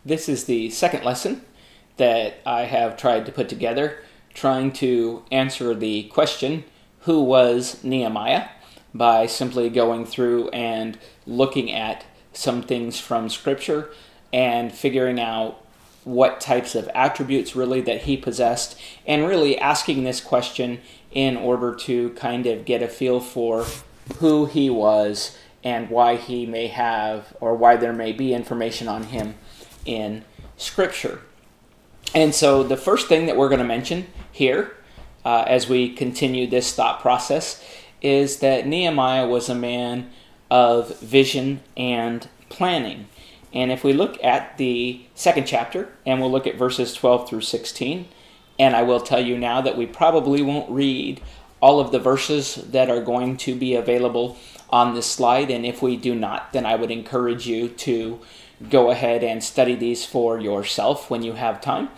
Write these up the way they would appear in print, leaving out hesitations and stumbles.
This is the second lesson that I have tried to put together, trying to answer the question, who was Nehemiah, by simply going through and looking at some things from Scripture and figuring out what types of attributes really that he possessed, and really asking this question in order to kind of get a feel for who he was and why he may have, or why there may be information on him in Scripture. And so the first thing that we're going to mention here as we continue this thought process is that Nehemiah was a man of vision and planning. And if we look at the second chapter, and we'll look at verses 12 through 16, and I will tell you now that we probably won't read all of the verses that are going to be available on this slide, and if we do not, then I would encourage you to go ahead and study these for yourself when you have time.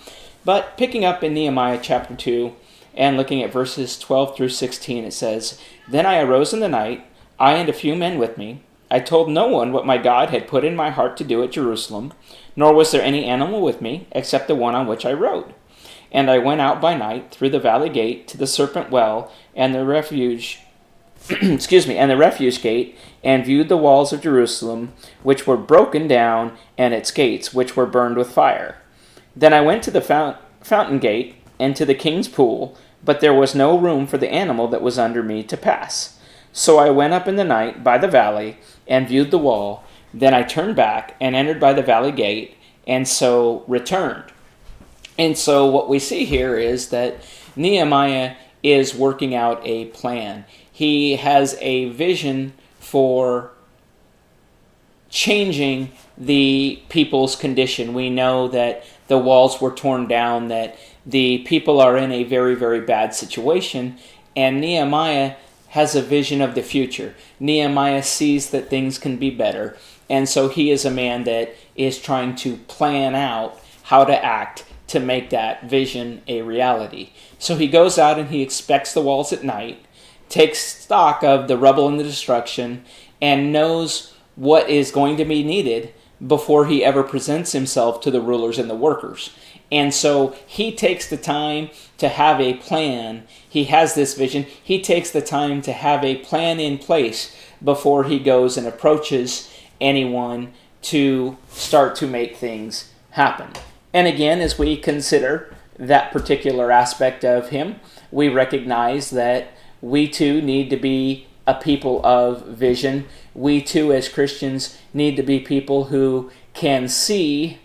But picking up in Nehemiah chapter 2 and looking at verses 12 through 16, it says, "Then I arose in the night, I and a few men with me. I told no one what my God had put in my heart to do at Jerusalem, nor was there any animal with me except the one on which I rode. And I went out by night through the valley gate to the serpent well and the refuge and the refuse gate, and viewed the walls of Jerusalem, which were broken down, and its gates, which were burned with fire. Then I went to the fountain gate and to the king's pool, but there was no room for the animal that was under me to pass. So I went up in the night by the valley and viewed the wall. Then I turned back and entered by the valley gate, and so returned." And so what we see here is that Nehemiah is working out a plan. He has a vision for changing the people's condition. We know that the walls were torn down, that the people are in a very, very bad situation, and Nehemiah has a vision of the future. Nehemiah sees that things can be better, and so he is a man that is trying to plan out how to act to make that vision a reality. So he goes out and he inspects the walls at night, takes stock of the rubble and the destruction, and knows what is going to be needed before he ever presents himself to the rulers and the workers. And so he takes the time to have a plan. He has this vision. He takes the time to have a plan in place before he goes and approaches anyone to start to make things happen. And again, as we consider that particular aspect of him, we recognize that we too need to be a people of vision. We too, as Christians, need to be people who can see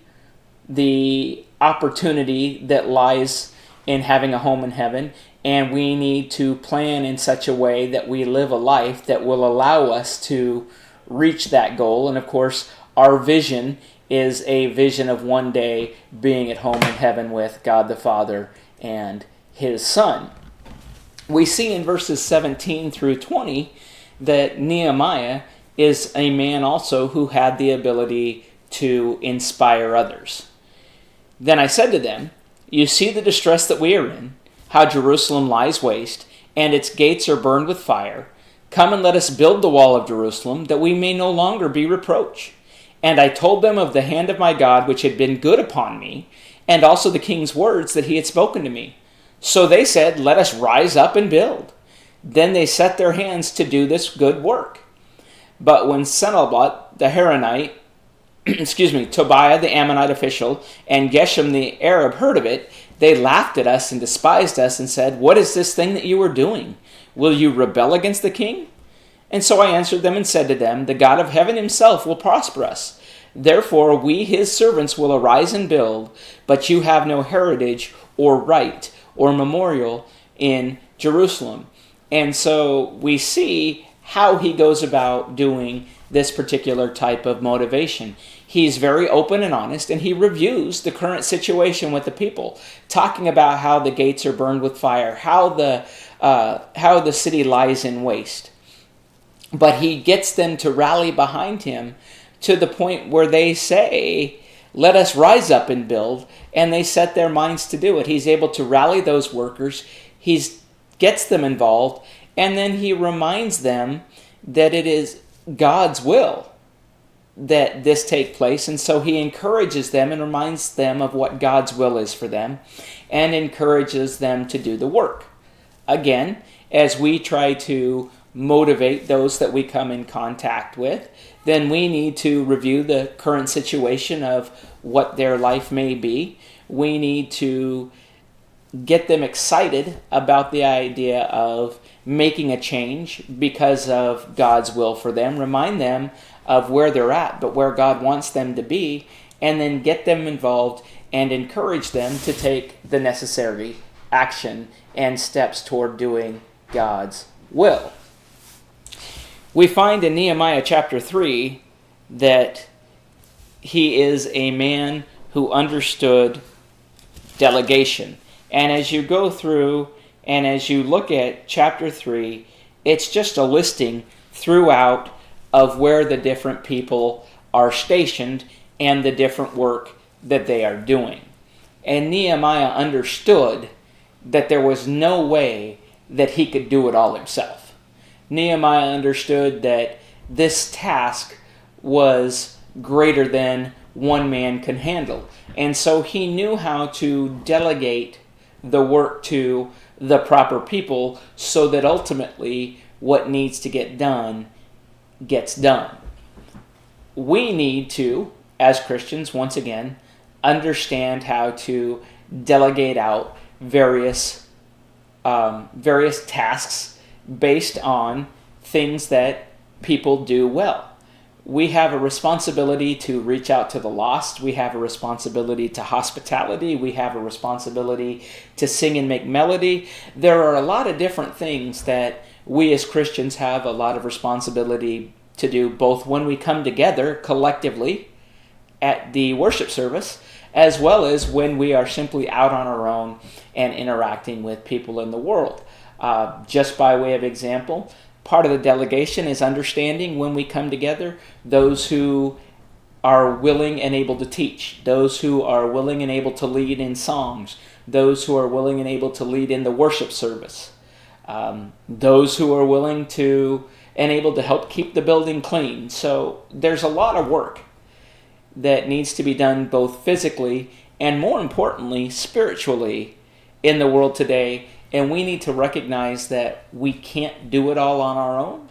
the opportunity that lies in having a home in heaven, and we need to plan in such a way that we live a life that will allow us to reach that goal. And of course, our vision is a vision of one day being at home in heaven with God the Father and His Son. We see in verses 17 through 20 that Nehemiah is a man also who had the ability to inspire others. "Then I said to them, you see the distress that we are in, how Jerusalem lies waste, and its gates are burned with fire. Come and let us build the wall of Jerusalem, that we may no longer be reproached. And I told them of the hand of my God which had been good upon me, and also the king's words that he had spoken to me. So they said, let us rise up and build. Then they set their hands to do this good work. But when Sanballat the Horonite, Tobiah the Ammonite official, and Geshem the Arab heard of it, they laughed at us and despised us and said, what is this thing that you are doing? Will you rebel against the king? And so I answered them and said to them, the God of heaven himself will prosper us. Therefore we his servants will arise and build, but you have no heritage or right or memorial in Jerusalem. And so we see how he goes about doing this particular type of motivation. He's very open and honest, and he reviews the current situation with the people, talking about how the gates are burned with fire, how the city lies in waste. But he gets them to rally behind him to the point where they say, let us rise up and build, and they set their minds to do it. He's able to rally those workers, he gets them involved, and then he reminds them that it is God's will that this take place, and so he encourages them and reminds them of what God's will is for them and encourages them to do the work. Again, as we try to motivate those that we come in contact with, then we need to review the current situation of what their life may be. We need to get them excited about the idea of making a change because of God's will for them. Remind them of where they're at, but where God wants them to be, and then get them involved and encourage them to take the necessary action and steps toward doing God's will. We find in Nehemiah chapter 3 that he is a man who understood delegation. And as you go through and as you look at chapter 3, it's just a listing throughout of where the different people are stationed and the different work that they are doing. And Nehemiah understood that there was no way that he could do it all himself. Nehemiah understood that this task was greater than one man can handle. And so he knew how to delegate the work to the proper people so that ultimately what needs to get done gets done. We need to, as Christians, once again, understand how to delegate out various tasks based on things that people do well. We have a responsibility to reach out to the lost. We have a responsibility to hospitality. We have a responsibility to sing and make melody. There are a lot of different things that we as Christians have a lot of responsibility to do, both when we come together collectively at the worship service, as well as when we are simply out on our own and interacting with people in the world. Just by way of example, part of the delegation is understanding when we come together those who are willing and able to teach, those who are willing and able to lead in songs, those who are willing and able to lead in the worship service, those who are willing to and able to help keep the building clean. So there's a lot of work that needs to be done both physically and, more importantly, spiritually in the world today. And we need to recognize that we can't do it all on our own.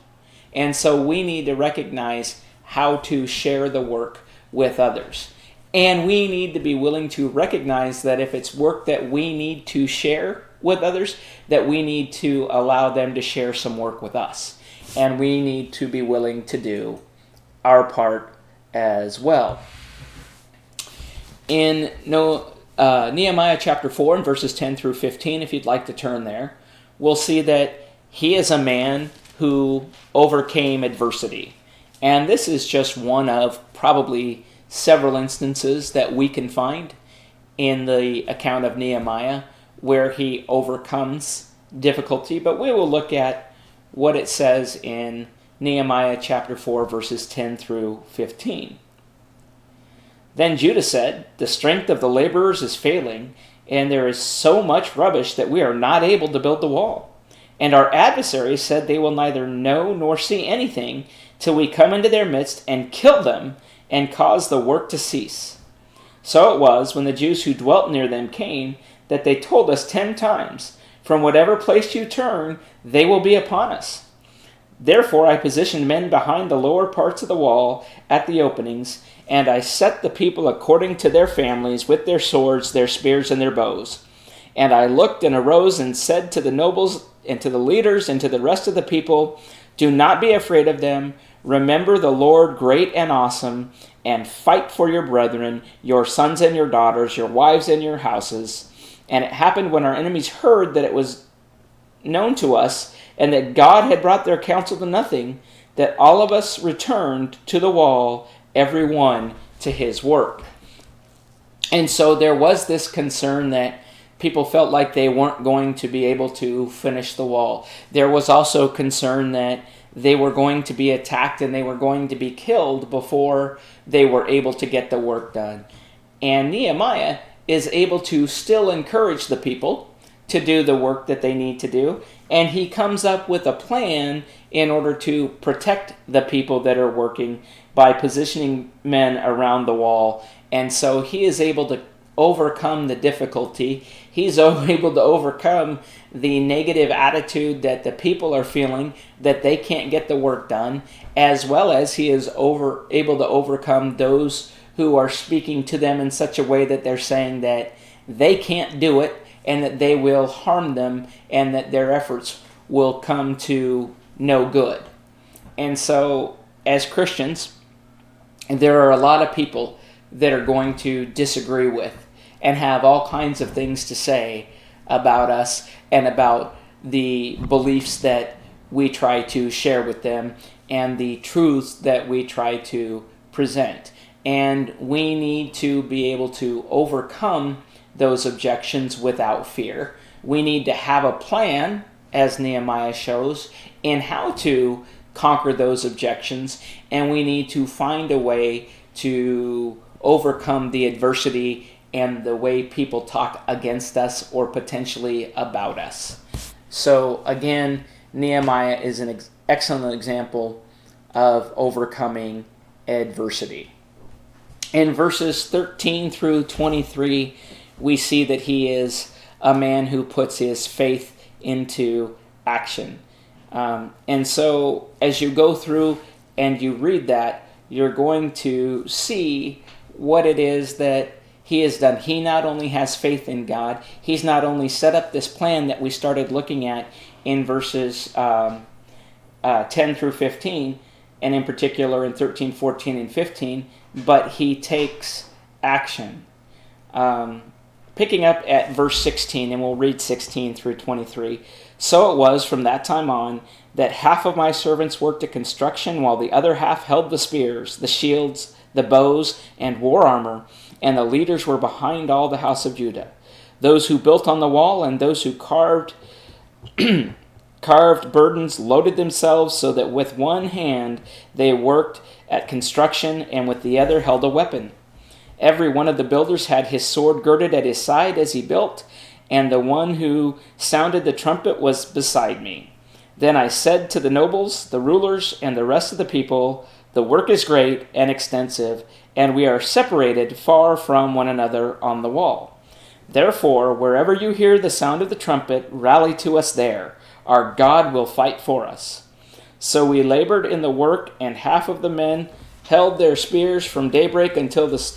And so we need to recognize how to share the work with others. And we need to be willing to recognize that if it's work that we need to share with others, that we need to allow them to share some work with us. And we need to be willing to do our part as well. In Nehemiah chapter 4 and verses 10 through 15, if you'd like to turn there, we'll see that he is a man who overcame adversity. And this is just one of probably several instances that we can find in the account of Nehemiah where he overcomes difficulty. But we will look at what it says in Nehemiah chapter 4 verses 10 through 15. Then Judah said, "The strength of the laborers is failing, and there is so much rubbish that we are not able to build the wall. And our adversaries said they will neither know nor see anything till we come into their midst and kill them and cause the work to cease." So it was, when the Jews who dwelt near them came, that they told us 10 times, "From whatever place you turn, they will be upon us." Therefore I positioned men behind the lower parts of the wall at the openings, and I set the people according to their families with their swords, their spears, and their bows. And I looked and arose and said to the nobles and to the leaders and to the rest of the people, "Do not be afraid of them. Remember the Lord great and awesome, and fight for your brethren, your sons and your daughters, your wives and your houses." And it happened when our enemies heard that it was known to us, and that God had brought their counsel to nothing, that all of us returned to the wall, every one to his work. And so there was this concern that people felt like they weren't going to be able to finish the wall. There was also concern that they were going to be attacked and they were going to be killed before they were able to get the work done. And Nehemiah is able to still encourage the people to do the work that they need to do. And he comes up with a plan in order to protect the people that are working by positioning men around the wall. And so he is able to overcome the difficulty. He's able to overcome the negative attitude that the people are feeling, that they can't get the work done, as well as he is able to overcome those who are speaking to them in such a way that they're saying that they can't do it and that they will harm them and that their efforts will come to no good. And so, as Christians, there are a lot of people that are going to disagree with and have all kinds of things to say about us and about the beliefs that we try to share with them and the truths that we try to present. And we need to be able to overcome those objections without fear. We need to have a plan, as Nehemiah shows, in how to conquer those objections, and we need to find a way to overcome the adversity and the way people talk against us or potentially about us. So again, Nehemiah is an excellent example of overcoming adversity. In verses 13 through 23, we see that he is a man who puts his faith into action. And so as you go through and you read that, you're going to see what it is that he has done. He not only has faith in God, he's not only set up this plan that we started looking at in verses 10 through 15, and in particular in 13, 14, and 15, but he takes action. Picking up at verse 16, and we'll read 16 through 23. So it was from that time on that half of my servants worked at construction, while the other half held the spears, the shields, the bows, and war armor, and the leaders were behind all the house of Judah. Those who built on the wall and those who carved burdens loaded themselves so that with one hand they worked at construction and with the other held a weapon. Every one of the builders had his sword girded at his side as he built, and the one who sounded the trumpet was beside me. Then I said to the nobles, the rulers, and the rest of the people, the work is great and extensive, and we are separated far from one another on the wall. Therefore, wherever you hear the sound of the trumpet, rally to us there. Our God will fight for us. So we labored in the work, and half of the men held their spears from daybreak until the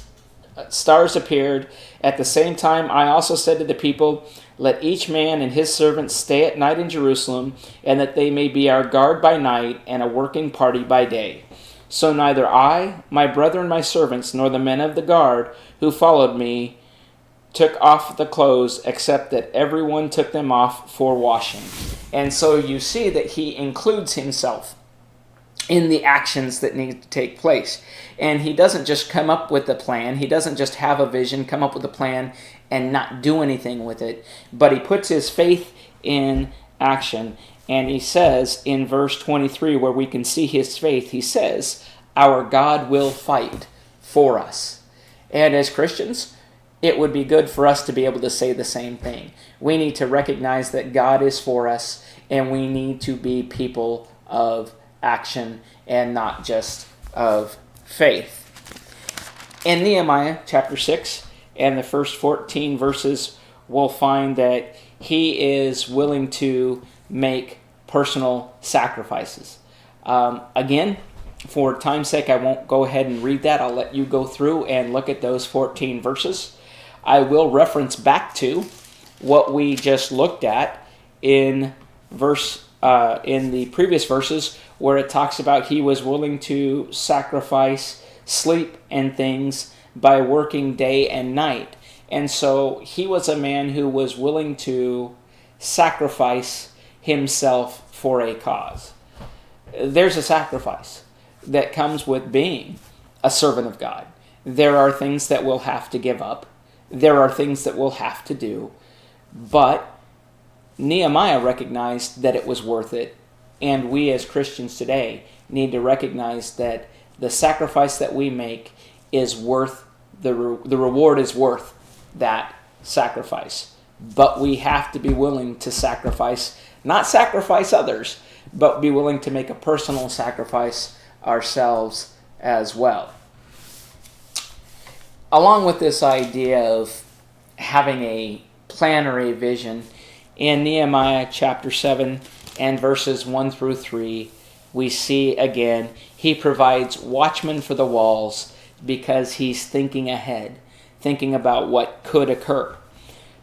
stars appeared. At the same time, I also said to the people, let each man and his servant stay at night in Jerusalem, and that they may be our guard by night and a working party by day. So neither I, my brethren, my servants, nor the men of the guard who followed me took off the clothes, except that everyone took them off for washing. And so you see that he includes himself in the actions that need to take place. And he doesn't just come up with a plan. He doesn't just have a vision, come up with a plan, and not do anything with it. But he puts his faith in action. And he says in verse 23, where we can see his faith, he says, our God will fight for us. And as Christians, it would be good for us to be able to say the same thing. We need to recognize that God is for us, and we need to be people of action and not just of faith. In Nehemiah chapter 6 and the first 14 verses, we'll find that he is willing to make personal sacrifices. Again, for time's sake, I won't go ahead and read that. I'll let you go through and look at those 14 verses. I will reference back to what we just looked at in the previous verses, where it talks about he was willing to sacrifice sleep and things by working day and night. And so he was a man who was willing to sacrifice himself for a cause. There's a sacrifice that comes with being a servant of God. There are things that we'll have to give up. There are things that we'll have to do. But Nehemiah recognized that it was worth it. And we as Christians today need to recognize that the sacrifice that we make is worth, the reward is worth that sacrifice. but we have to be willing to sacrifice, not sacrifice others, but be willing to make a personal sacrifice ourselves as well. Along with this idea of having a plan or a vision, in Nehemiah chapter 7 and verses 1 through 3, we see again, he provides watchmen for the walls because he's thinking ahead, thinking about what could occur.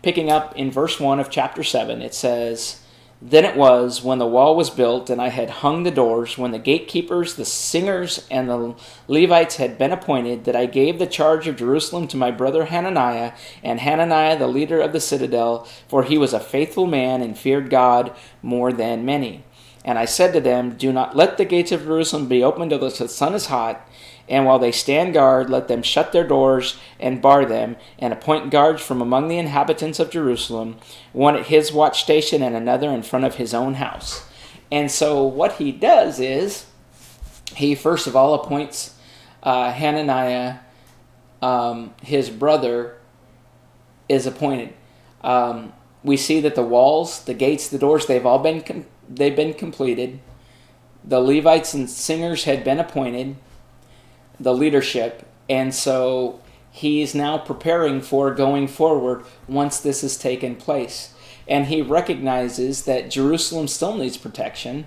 Picking up in verse 1 of chapter 7, it says, "Then it was, when the wall was built, and I had hung the doors, when the gatekeepers, the singers, and the Levites had been appointed, that I gave the charge of Jerusalem to my brother Hananiah, and Hananiah the leader of the citadel, for he was a faithful man and feared God more than many. And I said to them, do not let the gates of Jerusalem be opened till the sun is hot, and while they stand guard, let them shut their doors and bar them, and appoint guards from among the inhabitants of Jerusalem, one at his watch station and another in front of his own house." And so what he does is, he first of all appoints Hananiah, his brother, is appointed. We see that the walls, the gates, the doors, they've been completed. The Levites and singers had been appointed, the leadership, and so he's now preparing for going forward once this has taken place. And he recognizes that Jerusalem still needs protection.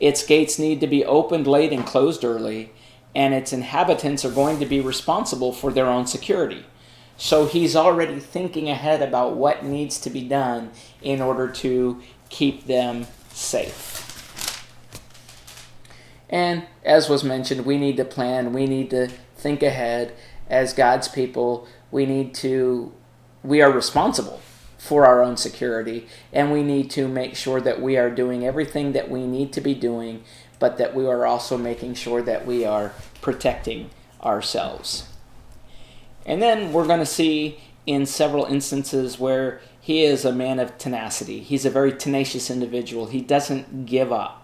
Its gates need to be opened late and closed early, and its inhabitants are going to be responsible for their own security. So he's already thinking ahead about what needs to be done in order to keep them safe. And as was mentioned, we need to plan, we need to think ahead. As God's people, we are responsible for our own security, and we need to make sure that we are doing everything that we need to be doing, but that we are also making sure that we are protecting ourselves. And then we're going to see in several instances where he is a man of tenacity. He's a very tenacious individual. He doesn't give up.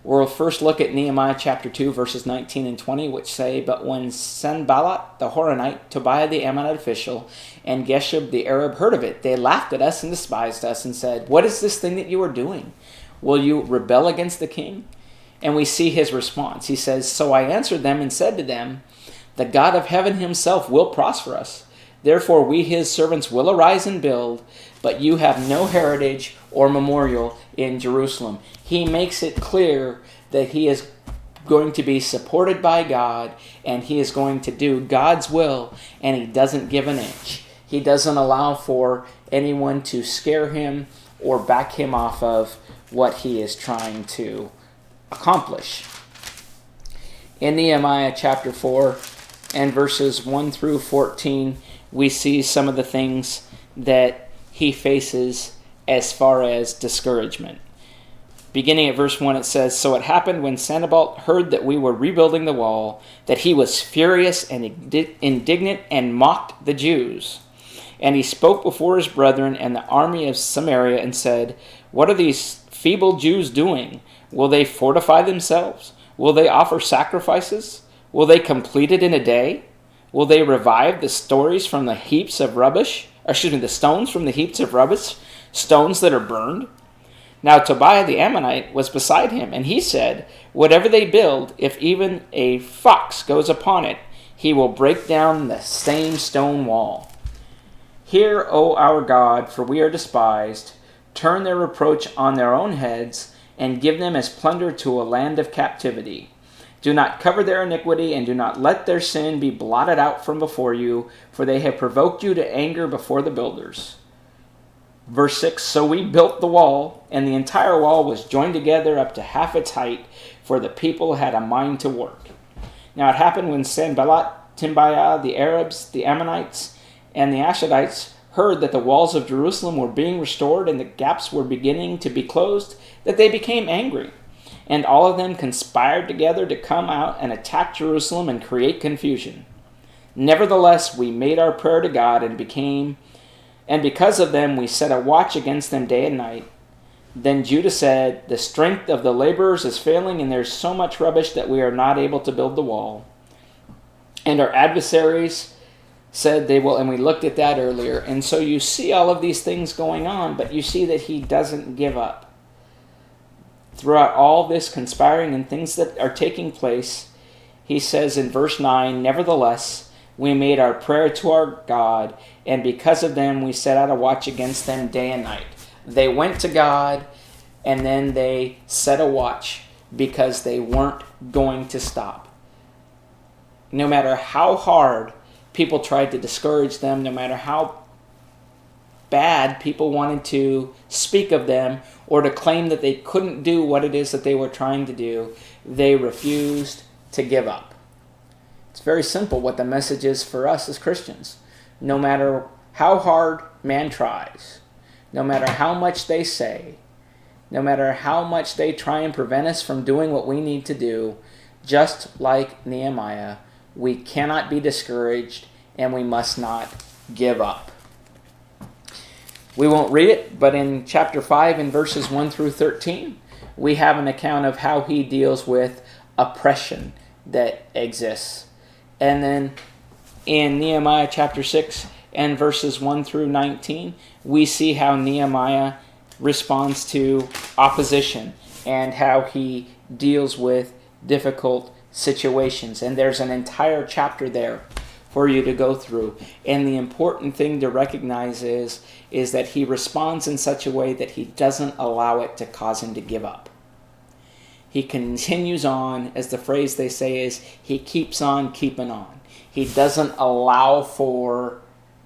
We'll first look at Nehemiah chapter 2, verses 19 and 20, which say, "But when Sanballat the Horonite, Tobiah the Ammonite official, and Geshub the Arab heard of it, they laughed at us and despised us and said, 'What is this thing that you are doing? Will you rebel against the king?' And we see his response. He says, 'So I answered them and said to them, the God of heaven himself will prosper us. Therefore we his servants will arise and build, but you have no heritage or memorial in Jerusalem.'" He makes it clear that he is going to be supported by God, and he is going to do God's will, and he doesn't give an inch. He doesn't allow for anyone to scare him or back him off of what he is trying to accomplish. In Nehemiah chapter 4 and verses 1 through 14, we see some of the things that he faces as far as discouragement. Beginning at verse 1, it says, "So it happened when Sanballat heard that we were rebuilding the wall, that he was furious and indignant and mocked the Jews. And he spoke before his brethren and the army of Samaria and said, 'What are these feeble Jews doing? Will they fortify themselves? Will they offer sacrifices? Will they complete it in a day? Will they revive the stories from the heaps of rubbish? The stones from the heaps of rubbish, stones that are burned?' Now Tobiah the Ammonite was beside him, and he said, 'Whatever they build, if even a fox goes upon it, he will break down the same stone wall. Hear, O our God, for we are despised. Turn their reproach on their own heads, and give them as plunder to a land of captivity. Do not cover their iniquity, and do not let their sin be blotted out from before you, for they have provoked you to anger before the builders.'" Verse 6, "So we built the wall, and the entire wall was joined together up to half its height, for the people had a mind to work. Now it happened when Sanballat, Tobiah, the Arabs, the Ammonites, and the Ashdodites heard that the walls of Jerusalem were being restored and the gaps were beginning to be closed, that they became angry. And all of them conspired together to come out and attack Jerusalem and create confusion. Nevertheless, we made our prayer to God and because of them we set a watch against them day and night. Then Judah said, 'The strength of the laborers is failing, and there's so much rubbish that we are not able to build the wall.' And our adversaries said they will, and we looked at that earlier. And so you see all of these things going on, but you see that he doesn't give up. Throughout all this conspiring and things that are taking place, he says in verse 9, "Nevertheless, we made our prayer to our God, and because of them we set out a watch against them day and night." They went to God, and then they set a watch because they weren't going to stop. No matter how hard people tried to discourage them, no matter how bad people wanted to speak of them or to claim that they couldn't do what it is that they were trying to do, they refused to give up. It's very simple what the message is for us as Christians. No matter how hard man tries, no matter how much they say, no matter how much they try and prevent us from doing what we need to do, just like Nehemiah, we cannot be discouraged and we must not give up. We won't read it, but in chapter 5 in verses 1 through 13, we have an account of how he deals with oppression that exists. And then in Nehemiah chapter 6 and verses 1 through 19, we see how Nehemiah responds to opposition and how he deals with difficult situations. And there's an entire chapter there for you to go through. And the important thing to recognize is that he responds in such a way that he doesn't allow it to cause him to give up. He continues on, as the phrase they say is, he keeps on keeping on. He doesn't allow for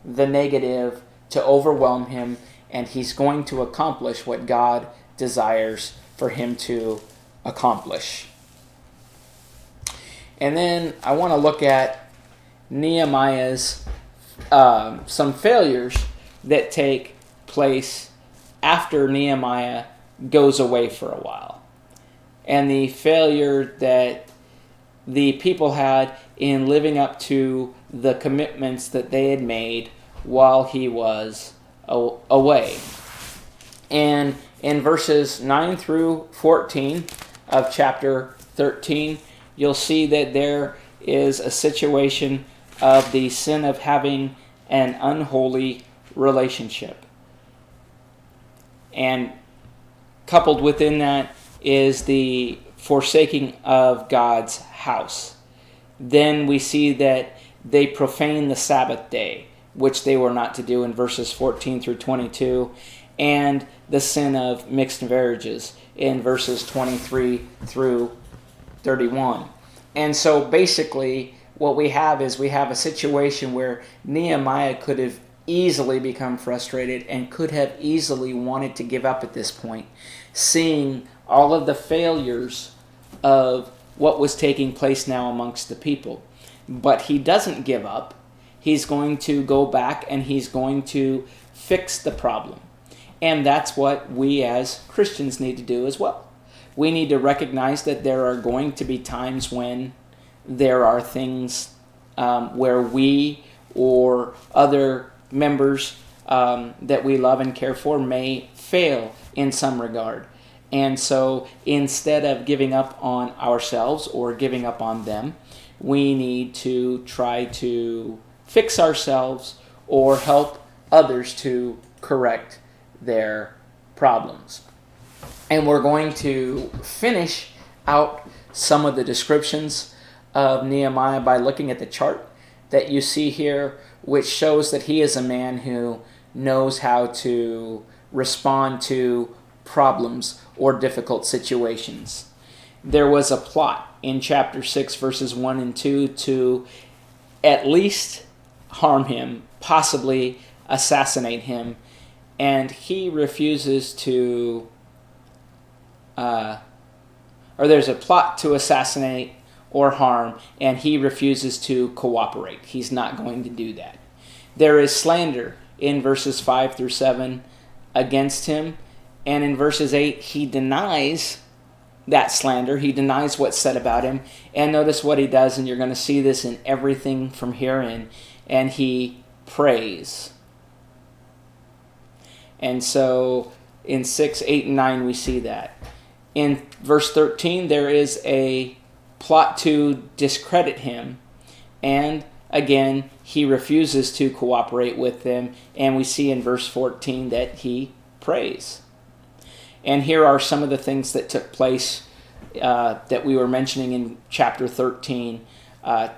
the negative to overwhelm him, and he's going to accomplish what God desires for him to accomplish. And then I want to look at Nehemiah's some failures that take place after Nehemiah goes away for a while. And the failure that the people had in living up to the commitments that they had made while he was away. And in verses 9 through 14 of chapter 13, you'll see that there is a situation of the sin of having an unholy relationship. And coupled within that is the forsaking of God's house. Then we see that they profane the Sabbath day, which they were not to do in verses 14 through 22, and the sin of mixed marriages in verses 23 through 31. And so basically what we have is we have a situation where Nehemiah could have easily become frustrated and could have easily wanted to give up at this point, seeing all of the failures of what was taking place now amongst the people. But he doesn't give up. He's going to go back and he's going to fix the problem. And that's what we as Christians need to do as well. We need to recognize that there are going to be times when there are things where we or other members that we love and care for may fail in some regard. And so instead of giving up on ourselves or giving up on them, we need to try to fix ourselves or help others to correct their problems. And we're going to finish out some of the descriptions of Nehemiah by looking at the chart that you see here, which shows that he is a man who knows how to respond to problems or difficult situations. There was a plot in chapter 6, verses 1 and 2 to at least harm him, possibly assassinate him, and he refuses to, or there's a plot to assassinate or harm, and he refuses to cooperate. He's not going to do that. There is slander in verses 5 through 7 against him, and in verses 8, he denies that slander. He denies what's said about him, and notice what he does, and you're going to see this in everything from here in, and he prays. And so in 6, 8, and 9, we see that. In verse 13, there is a plot to discredit him, and again, he refuses to cooperate with them, and we see in verse 14 that he prays. And here are some of the things that took place that we were mentioning in chapter 13.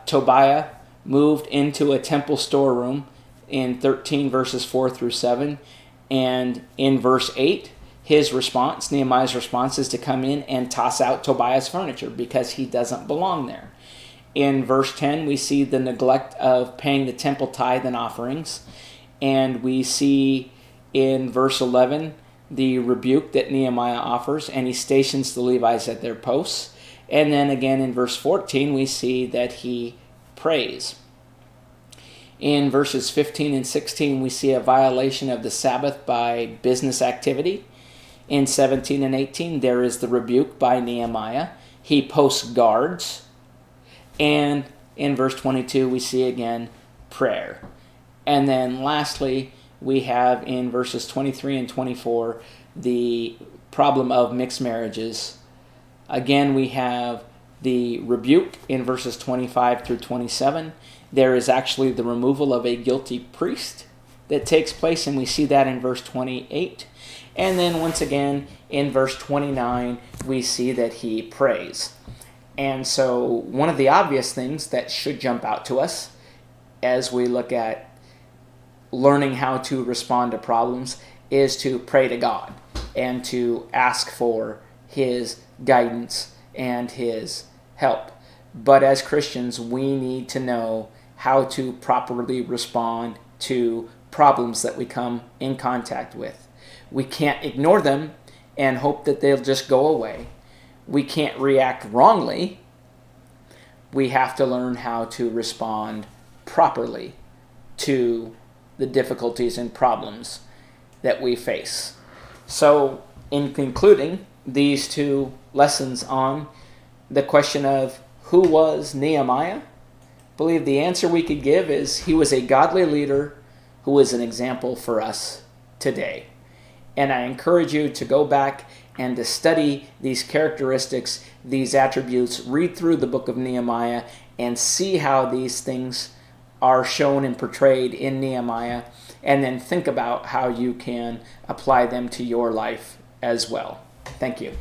Tobiah moved into a temple storeroom in 13 verses 4 through 7. And in verse 8, Nehemiah's response is to come in and toss out Tobiah's furniture because he doesn't belong there. In verse 10, we see the neglect of paying the temple tithe and offerings. And we see in verse 11 the rebuke that Nehemiah offers, and he stations the Levites at their posts. And then again in verse 14, we see that he prays. In verses 15 and 16, we see a violation of the Sabbath by business activity. In 17 and 18, there is the rebuke by Nehemiah. He posts guards. And in verse 22, we see again prayer. And then lastly, we have in verses 23 and 24 the problem of mixed marriages. Again, we have the rebuke in verses 25 through 27. There is actually the removal of a guilty priest that takes place, and we see that in verse 28. And then once again, in verse 29, we see that he prays. And so one of the obvious things that should jump out to us as we look at learning how to respond to problems is to pray to God and to ask for his guidance and his help. But as Christians, we need to know how to properly respond to problems that we come in contact with. We can't ignore them and hope that they'll just go away. We can't react wrongly. We have to learn how to respond properly to the difficulties and problems that we face. So, in concluding these two lessons on the question of who was Nehemiah, I believe the answer we could give is he was a godly leader who is an example for us today. And I encourage you to go back and to study these characteristics, these attributes, read through the book of Nehemiah and see how these things are shown and portrayed in Nehemiah, and then think about how you can apply them to your life as well. Thank you.